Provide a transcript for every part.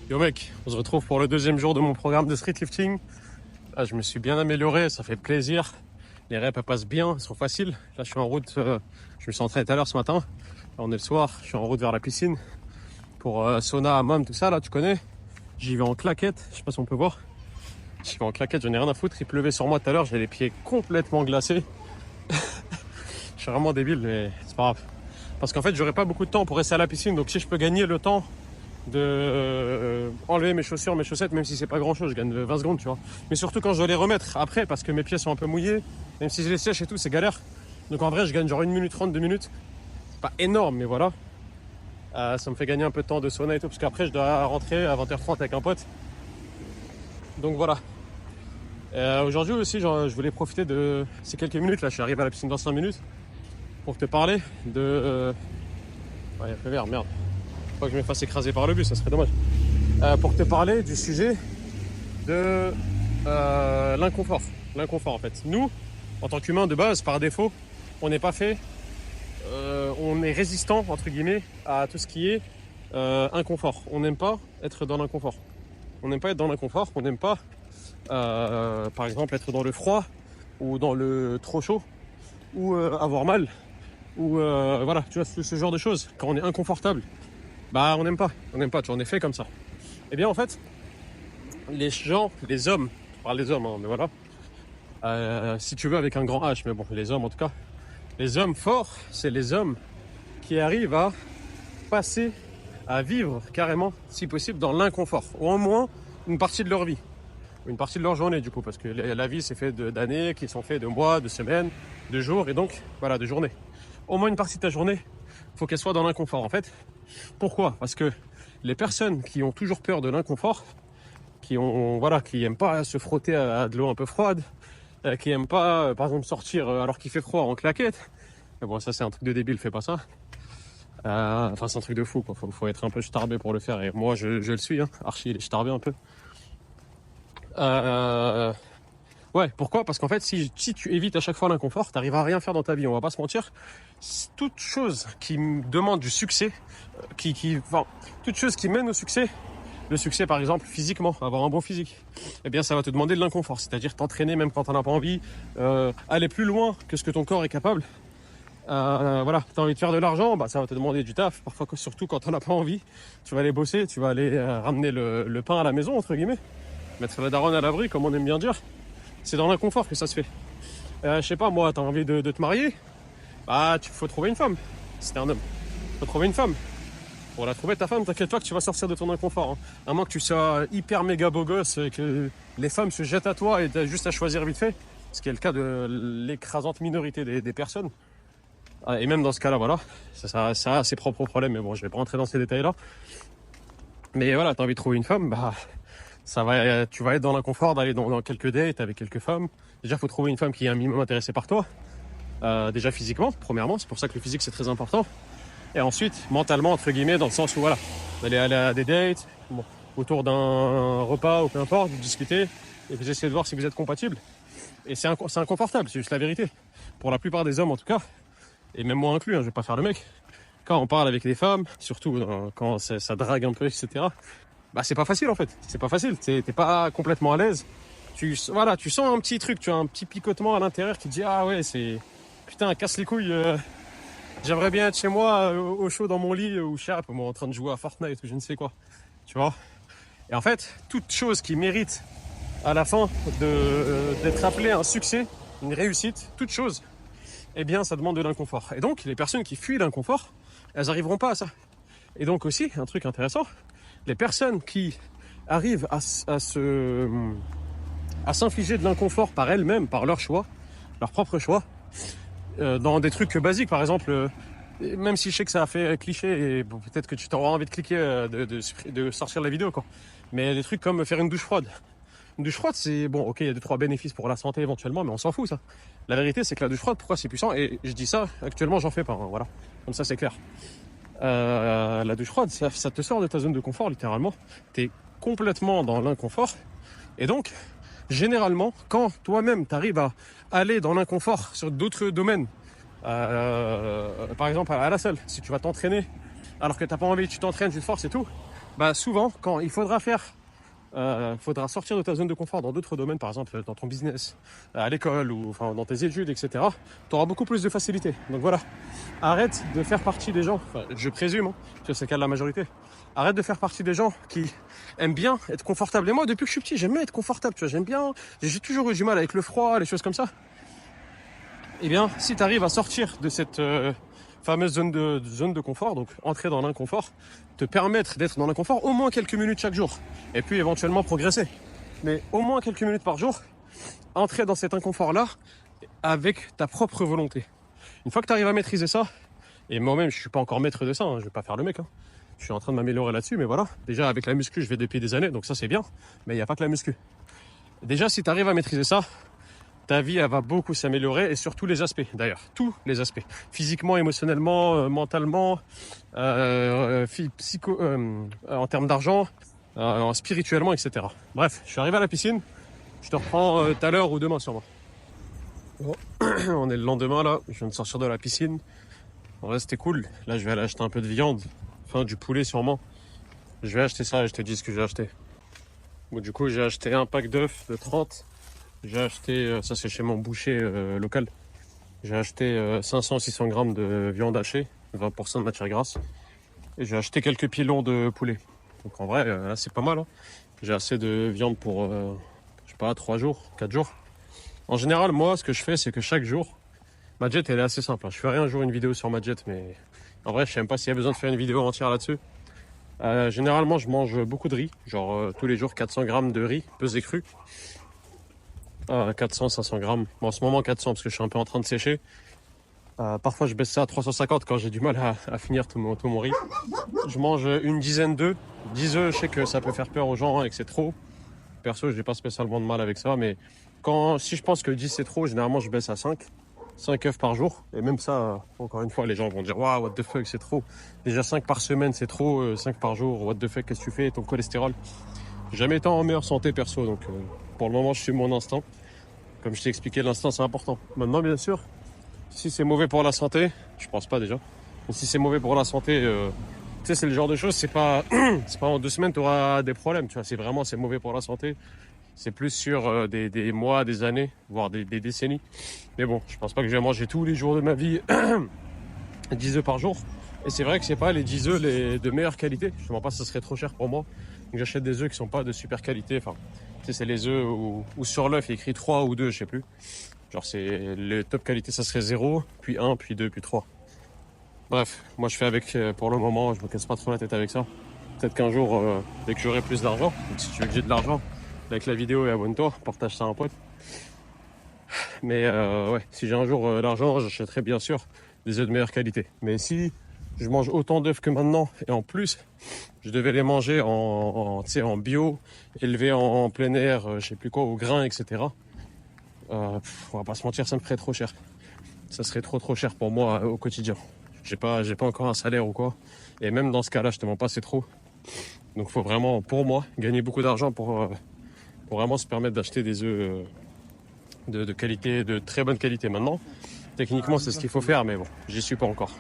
Yo mec, on se retrouve pour le deuxième jour de mon programme de street lifting. Là, je me suis bien amélioré, ça fait plaisir. Les reps passent bien, elles sont faciles. Là, je suis en route, je me suis entraîné tout à l'heure ce matin. Là, on est le soir, je suis en route vers la piscine pour sauna, hammam, tout ça, là, tu connais. J'y vais en claquette, je sais pas si on peut voir. J'y vais en claquette, j'en ai rien à foutre. Il pleuvait sur moi tout à l'heure, j'ai les pieds complètement glacés. Je suis vraiment débile, mais c'est pas grave. Parce qu'en fait, j'aurai pas beaucoup de temps pour rester à la piscine, donc si je peux gagner le temps de enlever mes chaussures, mes chaussettes, même si c'est pas grand chose, je gagne 20 secondes, tu vois. Mais surtout quand je dois les remettre après, parce que mes pieds sont un peu mouillés, même si je les sèche et tout, c'est galère. Donc en vrai, je gagne genre 1 minute 30, 2 minutes. C'est pas énorme, mais voilà. Ça me fait gagner un peu de temps de sauna et tout, parce qu'après, je dois rentrer à 20h30 avec un pote. Donc voilà. Aujourd'hui aussi, genre, je voulais profiter de ces quelques minutes, là, je suis arrivé à la piscine dans 5 minutes, pour te parler de... Ouais, il y a fait vert, merde. Faut pas que je me fasse écraser par le bus, ça serait dommage. Pour te parler du sujet de l'inconfort. L'inconfort en fait. Nous, en tant qu'humains de base, par défaut, on n'est pas fait, on est résistant entre guillemets à tout ce qui est inconfort. On n'aime pas être dans l'inconfort. On n'aime pas être dans l'inconfort, on n'aime pas par exemple être dans le froid ou dans le trop chaud ou avoir mal ou voilà, tu vois, ce genre de choses. Quand on est inconfortable, bah on n'aime pas, tu vois, on est fait comme ça. Et bien en fait, les gens, les hommes, je parle des hommes, hein, mais voilà, si tu veux avec un grand H, mais bon, les hommes en tout cas, les hommes forts, c'est les hommes qui arrivent à passer, à vivre carrément, si possible, dans l'inconfort, ou au moins une partie de leur vie, une partie de leur journée du coup, parce que la vie c'est fait d'années, qui sont faits de mois, de semaines, de jours, et donc voilà, de journées. Au moins une partie de ta journée, faut qu'elle soit dans l'inconfort en fait. Pourquoi ? Parce que les personnes qui ont toujours peur de l'inconfort, qui aiment pas se frotter à de l'eau un peu froide, qui aiment pas, par exemple, sortir alors qu'il fait froid en claquette. Mais bon, ça c'est un truc de débile, fais pas ça. Enfin, c'est un truc de fou, quoi. Faut être un peu starbé pour le faire. Et moi, je le suis, hein. Archie, il est starbé un peu. Ouais, pourquoi ? Parce qu'en fait, si tu évites à chaque fois l'inconfort, t'arrives à rien faire dans ta vie. On va pas se mentir. Toute chose qui demande du succès, toute chose qui mène au succès, le succès par exemple physiquement, avoir un bon physique, eh bien ça va te demander de l'inconfort, c'est-à-dire t'entraîner même quand t'en as pas envie, aller plus loin que ce que ton corps est capable. Voilà, t'as envie de faire de l'argent, bah ça va te demander du taf, parfois surtout quand t'en as pas envie. Tu vas aller bosser, tu vas aller ramener le pain à la maison entre guillemets, mettre la daronne à l'abri comme on aime bien dire. C'est dans l'inconfort que ça se fait. Je sais pas, moi, t'as envie de te marier, bah faut trouver une femme. Si t'es un homme, faut trouver une femme. Pour la trouver ta femme, t'inquiète pas que tu vas sortir de ton inconfort, hein. À moins que tu sois hyper méga beau gosse et que les femmes se jettent à toi et t'as juste à choisir vite fait, ce qui est le cas de l'écrasante minorité des personnes. Et même dans ce cas-là, voilà, ça a ses propres problèmes, mais bon, je vais pas rentrer dans ces détails-là. Mais voilà, t'as envie de trouver une femme, bah tu vas être dans l'inconfort d'aller dans quelques dates avec quelques femmes. Déjà, faut trouver une femme qui est un minimum intéressée par toi. Déjà physiquement, premièrement, c'est pour ça que le physique c'est très important. Et ensuite, mentalement, entre guillemets, dans le sens où voilà, vous allez aller à des dates, bon, autour d'un repas ou peu importe, vous discutez, et vous essayez de voir si vous êtes compatibles. Et c'est inconfortable, c'est juste la vérité. Pour la plupart des hommes en tout cas, et même moi inclus, hein, je vais pas faire le mec, quand on parle avec les femmes, surtout quand ça drague un peu, etc., bah c'est pas facile en fait, c'est pas facile, t'es pas complètement à l'aise. Tu sens un petit truc, tu as un petit picotement à l'intérieur qui te dit ah ouais, c'est putain, casse les couilles, j'aimerais bien être chez moi au chaud dans mon lit ou je sais pas, moi en train de jouer à Fortnite ou je ne sais quoi, tu vois. Et en fait, toute chose qui mérite à la fin d'être appelée un succès, une réussite, toute chose, eh bien ça demande de l'inconfort. Et donc les personnes qui fuient l'inconfort, elles n'arriveront pas à ça. Et donc aussi, un truc intéressant, les personnes qui arrivent à s'infliger de l'inconfort par elles-mêmes, par leur choix, leur propre choix, dans des trucs basiques, par exemple, même si je sais que ça a fait cliché et bon, peut-être que tu t'auras envie de cliquer, de sortir la vidéo, quoi. Mais des trucs comme faire une douche froide. Une douche froide, c'est bon, ok, il y a 2-3 bénéfices pour la santé éventuellement, mais on s'en fout ça. La vérité, c'est que la douche froide, pourquoi c'est puissant ? Et je dis ça, actuellement, j'en fais pas, hein, voilà. Comme ça, c'est clair. La douche froide, ça te sort de ta zone de confort, littéralement. T'es complètement dans l'inconfort. Et donc, généralement, quand toi-même t'arrives à aller dans l'inconfort sur d'autres domaines, par exemple à la salle, si tu vas t'entraîner alors que t'as pas envie, tu t'entraînes, tu te forces et tout, Bah souvent, quand il faudra faudra sortir de ta zone de confort dans d'autres domaines, par exemple dans ton business, à l'école ou enfin, dans tes études, etc., tu auras beaucoup plus de facilité. Donc voilà, arrête de faire partie des gens, enfin, je présume, hein, que c'est le cas de la majorité, arrête de faire partie des gens qui aiment bien être confortable. Et moi, depuis que je suis petit, j'aime bien être confortable, tu vois, j'aime bien, j'ai toujours eu du mal avec le froid, les choses comme ça. Eh bien, si tu arrives à sortir de cette fameuse zone de confort, donc entrer dans l'inconfort, te permettre d'être dans l'inconfort au moins quelques minutes chaque jour, et puis éventuellement progresser. Mais au moins quelques minutes par jour, entrer dans cet inconfort-là avec ta propre volonté. Une fois que tu arrives à maîtriser ça, et moi-même je suis pas encore maître de ça, hein, je vais pas faire le mec, hein. Je suis en train de m'améliorer là-dessus, mais voilà. Déjà avec la muscu, je vais depuis des années, donc ça c'est bien, mais il n'y a pas que la muscu. Déjà, si tu arrives à maîtriser ça, ta vie elle va beaucoup s'améliorer et sur tous les aspects d'ailleurs, tous les aspects, physiquement, émotionnellement, mentalement, en termes d'argent, spirituellement, etc. Bref, je suis arrivé à la piscine, je te reprends tout à l'heure ou demain sûrement. Bon. On est le lendemain là, je viens de sortir de la piscine, en vrai c'était cool, là je vais aller acheter un peu de viande, enfin du poulet sûrement, je vais acheter ça et je te dis ce que j'ai acheté. Bon, du coup j'ai acheté un pack d'œufs de 30. J'ai acheté, ça c'est chez mon boucher local, j'ai acheté 500-600 grammes de viande hachée, 20% de matière grasse. Et j'ai acheté quelques pilons de poulet. Donc en vrai, là c'est pas mal, hein. J'ai assez de viande pour, je sais pas, 3 jours, 4 jours. En général, moi, ce que je fais, c'est que chaque jour, ma diète elle est assez simple, hein. Je ferai un jour une vidéo sur ma diète, mais en vrai, je sais même pas s'il y a besoin de faire une vidéo entière là-dessus. Généralement, je mange beaucoup de riz, genre tous les jours 400 grammes de riz, pesé cru. 400-500 grammes. Bon, en ce moment 400 parce que je suis un peu en train de sécher. Parfois je baisse ça à 350 quand j'ai du mal à finir tout mon riz. Je mange une dizaine d'œufs. 10 œufs, je sais que ça peut faire peur aux gens et que c'est trop. Perso, j'ai pas spécialement de mal avec ça, mais si je pense que 10 c'est trop, généralement je baisse à 5. 5 œufs par jour. Et même ça, encore une fois, les gens vont dire waouh, what the fuck, c'est trop. Déjà 5 par semaine, c'est trop. 5 par jour, what the fuck, qu'est-ce que tu fais? Ton cholestérol. J'ai jamais été en meilleure santé perso, donc pour le moment, je suis mon instinct. Comme je t'ai expliqué, l'instinct c'est important. Maintenant, bien sûr, si c'est mauvais pour la santé, je pense pas déjà. Mais si c'est mauvais pour la santé, tu sais, c'est le genre de choses, c'est pas, c'est pas en 2 semaines tu auras des problèmes. Tu vois, c'est mauvais pour la santé. C'est plus sur des mois, des années, voire des décennies. Mais bon, je pense pas que je vais manger tous les jours de ma vie 10 œufs par jour. Et c'est vrai que c'est pas les 10 œufs de meilleure qualité. Je ne pense pas que ça serait trop cher pour moi. Donc j'achète des œufs qui sont pas de super qualité. Enfin, tu sais, c'est les œufs où sur l'œuf il y a écrit 3 ou 2, je sais plus. Genre c'est les top qualité, ça serait 0, puis 1, puis 2, puis 3. Bref, moi je fais avec pour le moment, je me casse pas trop la tête avec ça. Peut-être qu'un jour, dès que j'aurai plus d'argent, donc si tu veux que j'ai de l'argent, like la vidéo et abonne-toi, partage ça à un pote. Mais ouais, si j'ai un jour l'argent, j'achèterai bien sûr des œufs de meilleure qualité. Mais si je mange autant d'œufs que maintenant, et en plus, je devais les manger en bio, élevés en plein air, je sais plus quoi, au grain, etc. On va pas se mentir, ça me ferait trop cher. Ça serait trop cher pour moi au quotidien. J'ai pas encore un salaire ou quoi. Et même dans ce cas-là, je te mens pas, c'est trop. Donc faut vraiment, pour moi, gagner beaucoup d'argent pour vraiment se permettre d'acheter des œufs de qualité, de très bonne qualité. Maintenant, techniquement, c'est ce qu'il faut faire, mais bon, j'y suis pas encore.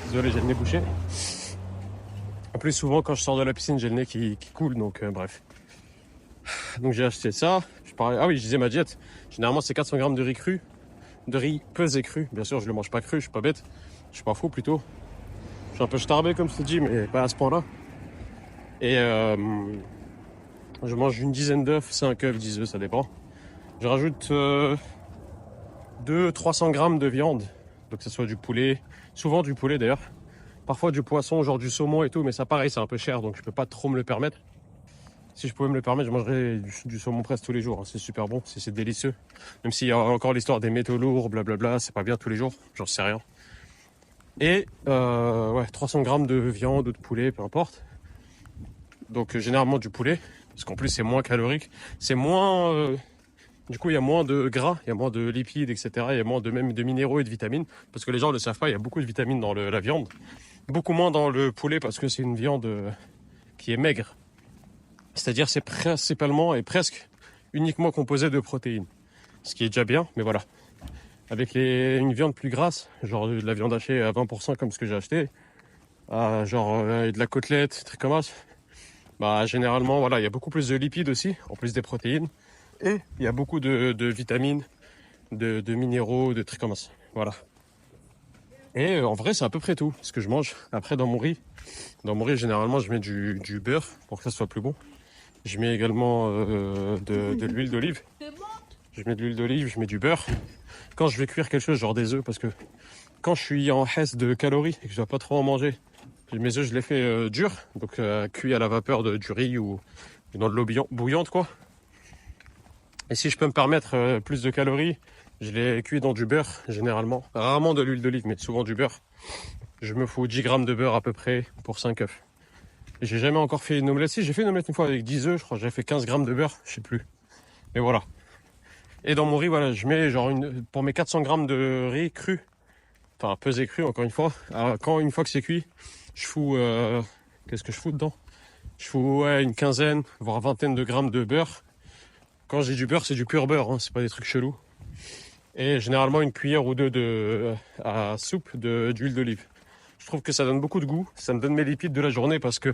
Désolé, j'ai le nez bouché. En plus, souvent, quand je sors de la piscine, j'ai le nez qui coule, donc bref. Donc j'ai acheté ça. Ah oui, je disais ma diète. Généralement, c'est 400 grammes de riz cru. De riz pesé cru. Bien sûr, je le mange pas cru, je suis pas bête. Je suis pas fou plutôt. Je suis un peu starbé, comme je te dis, mais pas à ce point-là. Et je mange une dizaine d'œufs, 5 œufs, 10 œufs, ça dépend. Je rajoute 200-300 grammes de viande. Donc que ce soit du poulet, souvent du poulet d'ailleurs. Parfois du poisson, genre du saumon et tout, mais ça pareil, c'est un peu cher, donc je peux pas trop me le permettre. Si je pouvais me le permettre, je mangerais du saumon presque tous les jours, hein. C'est super bon, c'est délicieux. Même s'il y a encore l'histoire des métaux lourds, blablabla, c'est pas bien tous les jours, j'en sais rien. Et ouais, 300 grammes de viande ou de poulet, peu importe. Donc généralement du poulet, parce qu'en plus c'est moins calorique, c'est moins... Du coup, il y a moins de gras, il y a moins de lipides, etc. Il y a moins même de minéraux et de vitamines. Parce que les gens ne le savent pas, il y a beaucoup de vitamines dans la viande. Beaucoup moins dans le poulet parce que c'est une viande qui est maigre. C'est-à-dire c'est principalement et presque uniquement composé de protéines. Ce qui est déjà bien, mais voilà. Avec une viande plus grasse, genre de la viande hachée à 20% comme ce que j'ai acheté, de la côtelette, des trucs comme ça, bah généralement voilà, il y a beaucoup plus de lipides aussi, en plus des protéines, et il y a beaucoup de vitamines, de minéraux, de trucs comme ça. Voilà. Et en vrai, c'est à peu près tout ce que je mange. Après, dans mon riz, généralement, je mets du beurre pour que ça soit plus bon. Je mets également de l'huile d'olive. Je mets de l'huile d'olive, je mets du beurre. Quand je vais cuire quelque chose, genre des œufs, parce que quand je suis en hesse de calories et que je dois pas trop en manger, mes œufs, je les fais durs, donc cuits à la vapeur du riz ou dans de l'eau bouillante, quoi. Et si je peux me permettre plus de calories, je les cuis dans du beurre, généralement. Rarement de l'huile d'olive, mais souvent du beurre. Je me fous 10 grammes de beurre à peu près pour 5 œufs. J'ai jamais encore fait une omelette. Si, j'ai fait une omelette une fois avec 10 œufs, je crois que j'ai fait 15 grammes de beurre, je sais plus. Mais voilà. Et dans mon riz, voilà, je mets genre pour mes 400 grammes de riz cru, enfin pesé cru encore une fois, une fois que c'est cuit, je fous, qu'est-ce que je fous dedans? Je fous une quinzaine, voire vingtaine de grammes de beurre. Quand j'ai du beurre, c'est du pur beurre, hein, c'est pas des trucs chelous. Et généralement une cuillère ou deux à soupe d'huile d'olive. Je trouve que ça donne beaucoup de goût, ça me donne mes lipides de la journée parce que,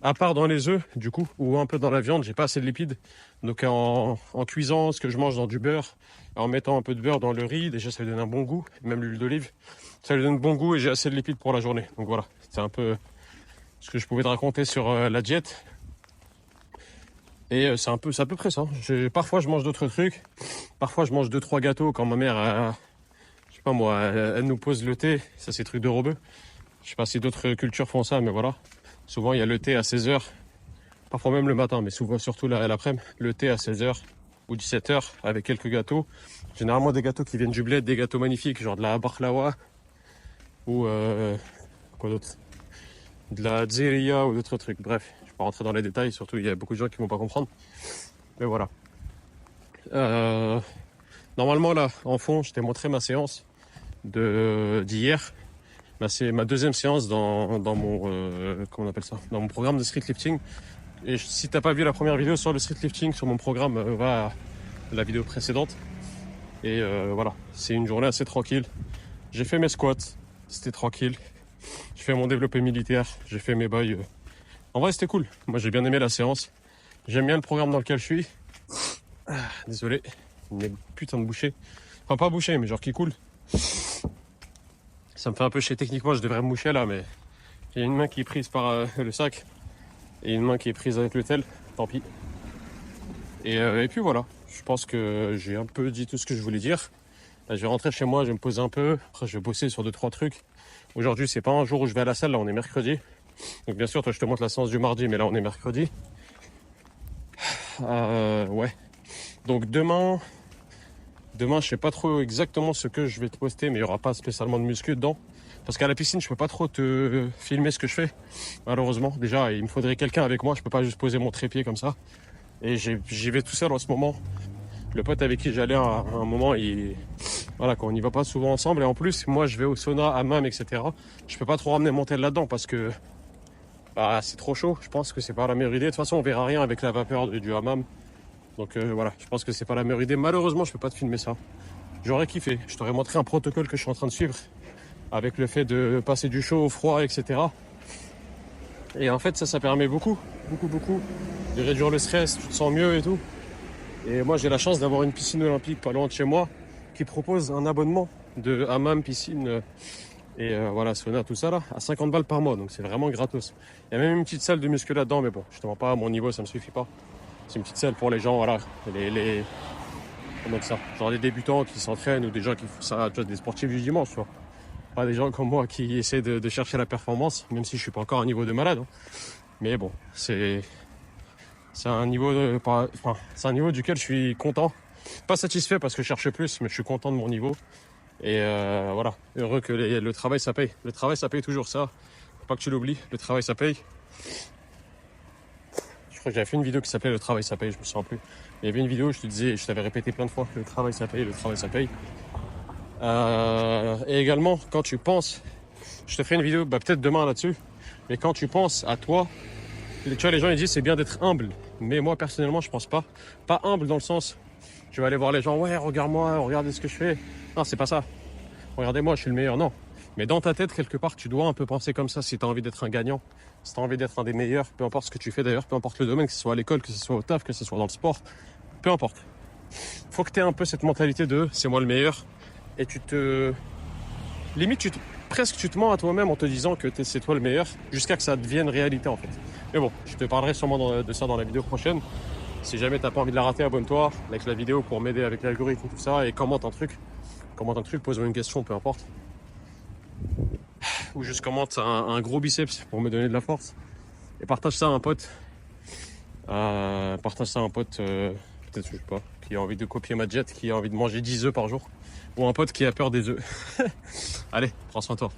à part dans les œufs, du coup, ou un peu dans la viande, j'ai pas assez de lipides. Donc en cuisant ce que je mange dans du beurre, en mettant un peu de beurre dans le riz, déjà ça lui donne un bon goût, même l'huile d'olive, ça lui donne bon goût et j'ai assez de lipides pour la journée. Donc voilà, c'est un peu ce que je pouvais te raconter sur la diète. Et c'est à peu près ça. Parfois je mange d'autres trucs, parfois je mange 2-3 gâteaux quand ma mère, je sais pas moi, elle nous pose le thé, ça c'est truc de rebeu. Je sais pas si d'autres cultures font ça, mais voilà. Souvent il y a le thé à 16h, parfois même le matin, mais souvent surtout l'après-midi, le thé à 16h ou 17h avec quelques gâteaux. Généralement des gâteaux qui viennent du bled, des gâteaux magnifiques, genre de la baklawa ou quoi d'autre, de la dzeria ou d'autres trucs. Bref, je vais pas rentrer dans les détails, surtout il y a beaucoup de gens qui vont pas comprendre. Mais voilà. Normalement là, en fond, je t'ai montré ma séance d'hier. C'est ma deuxième séance dans mon comment on appelle ça, dans mon programme de street lifting. Et si t'as pas vu la première vidéo sur le street lifting sur mon programme, va à la vidéo précédente. Et voilà, c'est une journée assez tranquille. J'ai fait mes squats, c'était tranquille. J'ai fait mon développé militaire, j'ai fait mes bails. En vrai, c'était cool. Moi, j'ai bien aimé la séance. J'aime bien le programme dans lequel je suis. Désolé, une putain de bouchée. Enfin, pas bouchée, mais genre qui coule. Ça me fait un peu chier techniquement, je devrais me moucher là, mais j'ai une main qui est prise par le sac et une main qui est prise avec le tel, tant pis. Et puis voilà, je pense que j'ai un peu dit tout ce que je voulais dire. Là, je vais rentrer chez moi, je vais me poser un peu, après je vais bosser sur 2-3 trucs. Aujourd'hui, c'est pas un jour où je vais à la salle, là on est mercredi. Donc bien sûr, toi je te montre la séance du mardi, mais là on est mercredi. Ouais. Donc demain, je sais pas trop exactement ce que je vais te poster, mais il y aura pas spécialement de muscu dedans. Parce qu'à la piscine, je peux pas trop te filmer ce que je fais, malheureusement. Déjà, il me faudrait quelqu'un avec moi, je peux pas juste poser mon trépied comme ça. Et j'y vais tout seul en ce moment. Le pote avec qui j'allais à un moment, voilà, on n'y va pas souvent ensemble. Et en plus, moi, je vais au sauna, hammam, etc. Je peux pas trop ramener mon tel là-dedans parce que c'est trop chaud. Je pense que c'est pas la meilleure idée. De toute façon, on verra rien avec la vapeur du hammam. Donc voilà, je pense que c'est pas la meilleure idée. Malheureusement, je peux pas te filmer ça. J'aurais kiffé. Je t'aurais montré un protocole que je suis en train de suivre avec le fait de passer du chaud au froid, etc. Et en fait, ça permet beaucoup de réduire le stress. Tu te sens mieux et tout. Et moi, j'ai la chance d'avoir une piscine olympique pas loin de chez moi qui propose un abonnement de hammam, piscine et voilà, sauna, tout ça là, à 50 balles par mois. Donc c'est vraiment gratos. Il y a même une petite salle de muscu là-dedans, mais bon, je te mens pas, à mon niveau, ça me suffit pas. C'est une petite salle pour les gens, voilà, comment dire ça, genre des débutants qui s'entraînent ou des gens qui font ça, tu vois, des sportifs du dimanche, tu vois. Pas des gens comme moi qui essaient de chercher la performance, même si je suis pas encore à un niveau de malade. Hein. Mais bon, c'est un niveau c'est un niveau duquel je suis content. Pas satisfait parce que je cherche plus, mais je suis content de mon niveau. Et voilà, heureux que le travail ça paye. Le travail ça paye toujours, ça. Faut pas que tu l'oublies, le travail ça paye. Je crois que j'avais fait une vidéo qui s'appelait Le travail ça paye, je me souviens plus. Il y avait une vidéo où je te disais, je t'avais répété plein de fois, le travail ça paye, le travail ça paye. Et également, quand tu penses, je te ferai une vidéo peut-être demain là-dessus, mais quand tu penses à toi, tu vois, les gens ils disent c'est bien d'être humble, mais moi personnellement je pense pas. Pas humble dans le sens, tu vas aller voir les gens, ouais regarde-moi, regardez ce que je fais. Non, c'est pas ça. Regardez-moi, je suis le meilleur. Non, Mais dans ta tête, quelque part, tu dois un peu penser comme ça si tu as envie d'être un gagnant, si tu as envie d'être un des meilleurs, peu importe ce que tu fais d'ailleurs, peu importe le domaine, que ce soit à l'école, que ce soit au taf, que ce soit dans le sport, peu importe. Faut que tu aies un peu cette mentalité de c'est moi le meilleur et limite, presque tu te mens à toi-même en te disant que c'est toi le meilleur jusqu'à que ça devienne réalité en fait. Mais bon, je te parlerai sûrement de ça dans la vidéo prochaine. Si jamais t'as pas envie de la rater, abonne-toi, like la vidéo pour m'aider avec l'algorithme et tout ça et commente un truc, pose-moi une question, peu importe. Ou juste commente un gros biceps pour me donner de la force. Et partage ça à un pote. Peut-être, je sais pas, qui a envie de copier ma diète, qui a envie de manger 10 œufs par jour. Ou un pote qui a peur des œufs. Allez, prends soin de toi.